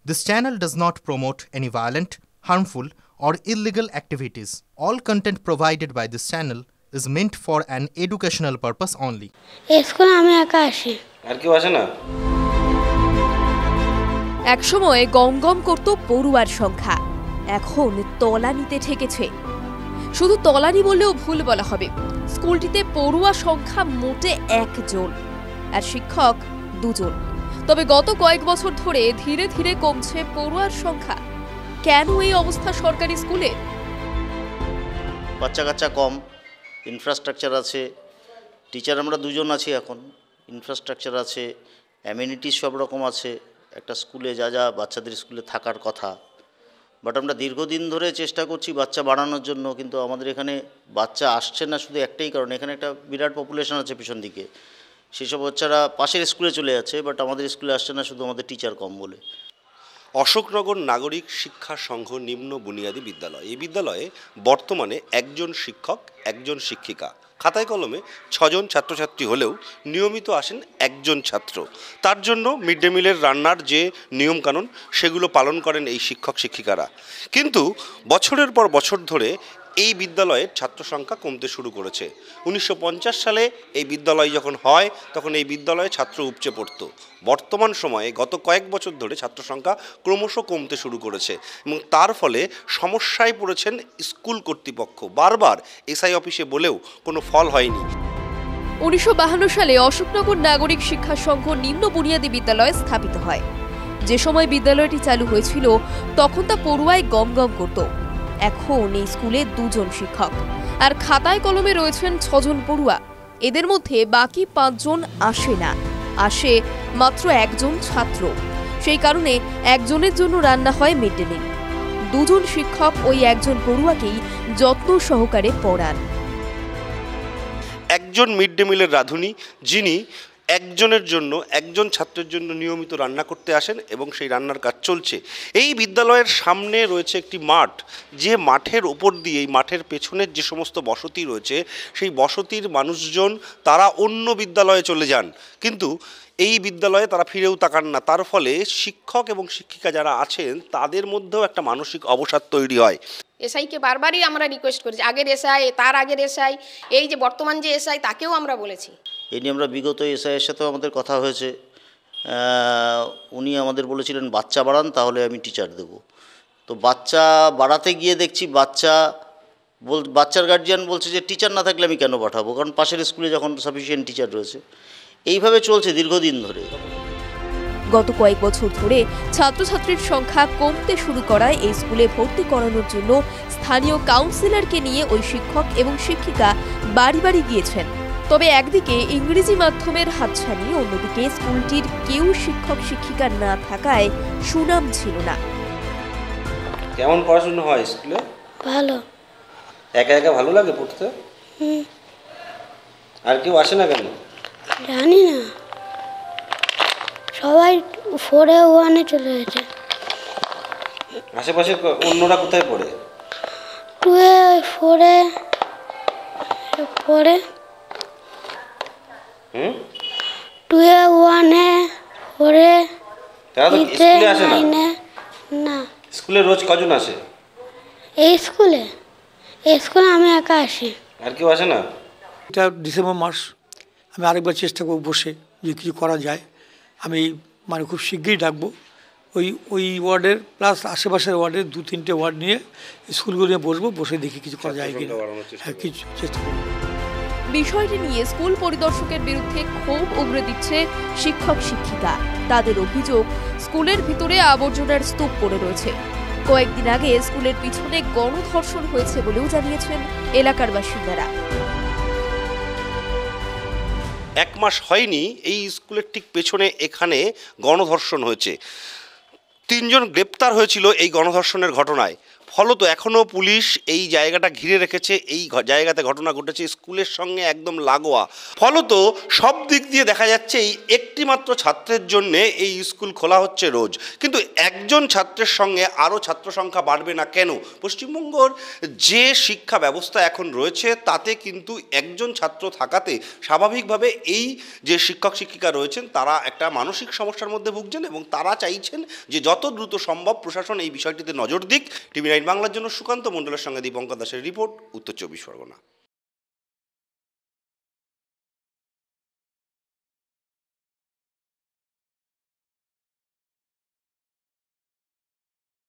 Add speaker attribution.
Speaker 1: This channel does not promote any violent, harmful, or illegal activities. All content provided by this channel is meant for an educational purpose only.
Speaker 2: School আমি একা আসি।
Speaker 3: আর কেউ আসে না?
Speaker 4: একসময় গম গম করত পড়ুয়ার সংখ্যা, এখন তলানিতে ঠেকেছে। শুধু তলানি বললেও ভুল বলা হবে। স্কুলটিতে পড়ুয়া সংখ্যা মোটে 1 জন আর শিক্ষক 2 জন। তবে গত কয়েক বছর ধরে ধীরে ধীরে কমছে পড়ুয়ার সংখ্যা। কেন এই অবস্থা সরকারি স্কুলে?
Speaker 5: বাচ্চা কাচ্চা কম, ইনফ্রাস্ট্রাকচার আছে, টিচার আমরা 2 জন আছি এখন, ইনফ্রাস্ট্রাকচার আছে, অ্যামিনিটিস সব রকম আছে একটা স্কুলে যা যা বাচ্চাদের স্কুলে থাকার কথা। বাট আমরা দীর্ঘদিন ধরে চেষ্টা করছি বাচ্চা বাড়ানোর জন্য, কিন্তু আমাদের এখানে বাচ্চা আসছে না শুধু একটাই কারণ, এখানে একটা বিরাট পপুলেশন আছে পিছন দিকে। সেসব বাচ্চারা পাশের স্কুলে চলে যাচ্ছে, বাট আমাদের স্কুলে আসছে না শুধু আমাদের টিচার কম বলে।
Speaker 3: অশোকনগর নাগরিক শিক্ষা সংঘ নিম্ন বুনিয়াদী বিদ্যালয়, এই বিদ্যালয়ে বর্তমানে 1 জন শিক্ষক 1 জন শিক্ষিকা, খাতায় কলমে 6 জন ছাত্রছাত্রী হলেও নিয়মিত আসেন 1 জন ছাত্র। তার জন্য মিড ডে মিলের রান্নার যে নিয়মকানুন সেগুলো পালন করেন এই শিক্ষক শিক্ষিকারা। কিন্তু বছরের পর বছর ধরে এই বিদ্যালয়ের ছাত্র সংখ্যা কমতে শুরু করেছে। 1950 সালে এই বিদ্যালয় যখন হয় তখন এই বিদ্যালয়ে ছাত্র উপচে পড়ত। বর্তমান সময়ে গত কয়েক বছর ধরে ছাত্র সংখ্যা ক্রমশ কমতে শুরু করেছে এবং তার ফলে সমস্যায় পড়েছেন স্কুল কর্তৃপক্ষ। বারবার এসআই অফিসে বলেও কোনো ফল হয়নি।
Speaker 4: 1952 সালে অশোকনগর নাগরিক শিক্ষা সংঘ নিম্ন বুনিয়াদী বিদ্যালয় স্থাপিত হয়। যে সময় বিদ্যালয়টি চালু হয়েছিল তখন তা পড়ুয়ায় গম গম করত। এখন এই স্কুলে 2 জন শিক্ষক আর খাতায় কলমে রয়েছেন 6 জন পড়ুয়া। এদের মধ্যে বাকি 5 জন আসে না, আসে মাত্র 1 জন ছাত্র। সেই কারণে 1 জনের জন্য রান্না হয় মিড ডে মিল। 2 জন শিক্ষক ওই 1 জন পড়ুয়াকেই যত্ন সহকারে পড়ান।
Speaker 3: একজন মিড ডে মিলের রাঁধুনি, যিনি একজনের জন্য 1 জন ছাত্রের জন্য নিয়মিত রান্না করতে আসেন এবং সেই রান্নার কাজ চলছে। এই বিদ্যালয়ের সামনে রয়েছে একটি মাঠ, যে মাঠের ওপর দিয়ে এই মাঠের পেছনের যে সমস্ত বসতি রয়েছে সেই বসতির মানুষজন তারা অন্য বিদ্যালয়ে চলে যান, কিন্তু এই বিদ্যালয়ে তারা ফিরেও তাকান না। তার ফলে শিক্ষক এবং শিক্ষিকা যারা আছেন তাদের মধ্যেও একটা মানসিক অবসাদ তৈরি হয়।
Speaker 6: এসআইকে বারবারই আমরা রিকোয়েস্ট করেছি, আগের এসআই, তার আগের এসআই, এই যে বর্তমান যে এসআই তাকেও আমরা বলেছি।
Speaker 5: এই নিয়ে আমরা বিগত এসআইয়ের সাথেও আমাদের কথা হয়েছে। উনি আমাদের বলেছিলেন বাচ্চা বাড়ান তাহলে আমি টিচার দেব। তো বাচ্চা বাড়াতে গিয়ে দেখছি বাচ্চার গার্জিয়ান বলছে যে টিচার না থাকলে আমি কেন পাঠাবো, কারণ পাশের স্কুলে যখন সাফিসিয়েন্ট টিচার রয়েছে। এইভাবে চলছে দীর্ঘদিন ধরে।
Speaker 4: গত কয়েক বছর ধরে ছাত্রছাত্রীর সংখ্যা কমতে শুরু করায় এই স্কুলে ভর্তি করানোর জন্য স্থানীয় কাউন্সিলরকে নিয়ে ওই শিক্ষক এবং শিক্ষিকা বাড়ি বাড়ি গিয়েছেন। তবে একদিকে ইংরেজি মাধ্যমের হাতছানি, অন্যদিকে স্কুলটির কেউ শিক্ষক শিক্ষিকা না থাকায় সুনাম ছিল না।
Speaker 3: কেমন পড়াশোনা হয় স্কুলে?
Speaker 2: ভালো।
Speaker 3: একা একা ভালো লাগে পড়তে? আর কেউ আসে না কেন?
Speaker 2: জানি না, সবাই 4-এ 1-এ চলে গেছে।
Speaker 3: আশেপাশে অন্যরা কোথায় পড়ে?
Speaker 2: 2-এ 4-এ পড়ে। 2-এ 1-এ 4-এ।
Speaker 3: তারা তো স্কুলে আসে না?
Speaker 2: না।
Speaker 3: স্কুলে রোজ কজন আসে?
Speaker 2: এই স্কুলে আমি একা আসি।
Speaker 3: আর কেউ আসে না?
Speaker 7: এটা ডিসেম্বর মাস, আমি আরেকবার চেষ্টা করব বসে যে কিছু করা যায়। আমি মানে খুব শিগগিরই ডাকবো ওই ওয়ার্ডের প্লাস আশেপাশের ওয়ার্ডের 2-3টে ওয়ার্ড নিয়ে স্কুলগুলো নিয়ে বসে দেখি কিছু করা যায় কিনা। হ্যাঁ, কিছু চেষ্টা করব।
Speaker 4: বিষয়টি নিয়ে স্কুল পরিদর্শকের বিরুদ্ধে ক্ষোভ উগরে দিচ্ছে শিক্ষক শিক্ষিকা। তাদের অভিযোগ, স্কুলের ভিতরে আবর্জনার স্তূপ পড়ে রয়েছে। কয়েকদিন আগে স্কুলের পিছনে গণধর্ষণ হয়েছে বলেও জানিয়েছেন এলাকার বাসিন্দারা।
Speaker 3: 1 মাস হয়নি এই স্কুলের ঠিক পেছনে এখানে গণধর্ষণ হয়েছে। 3 জন গ্রেপ্তার হয়েছিল এই গণধর্ষণের ঘটনায়। ফলত এখনও পুলিশ এই জায়গাটা ঘিরে রেখেছে, এই জায়গাতে ঘটনা ঘটেছে স্কুলের সঙ্গে একদম লাগোয়া। ফলত সব দিক দিয়ে দেখা যাচ্ছে এই একটি মাত্র ছাত্রের জন্যে এই স্কুল খোলা হচ্ছে রোজ, কিন্তু একজন ছাত্রের সঙ্গে আরও ছাত্র সংখ্যা বাড়বে না কেন? পশ্চিমবঙ্গের যে শিক্ষা ব্যবস্থা এখন রয়েছে তাতে কিন্তু একজন ছাত্র থাকাতে স্বাভাবিকভাবে এই যে শিক্ষক শিক্ষিকা রয়েছেন তারা একটা মানসিক সমস্যার মধ্যে ভুগছেন এবং তারা চাইছেন যে যত দ্রুত সম্ভব প্রশাসন এই বিষয়টিতে নজর দিক। টিভি9 বাংলার জন্য সুকান্ত মণ্ডলের সঙ্গে দীপঙ্কর দাসের রিপোর্ট, উত্তর 24 পরগনা।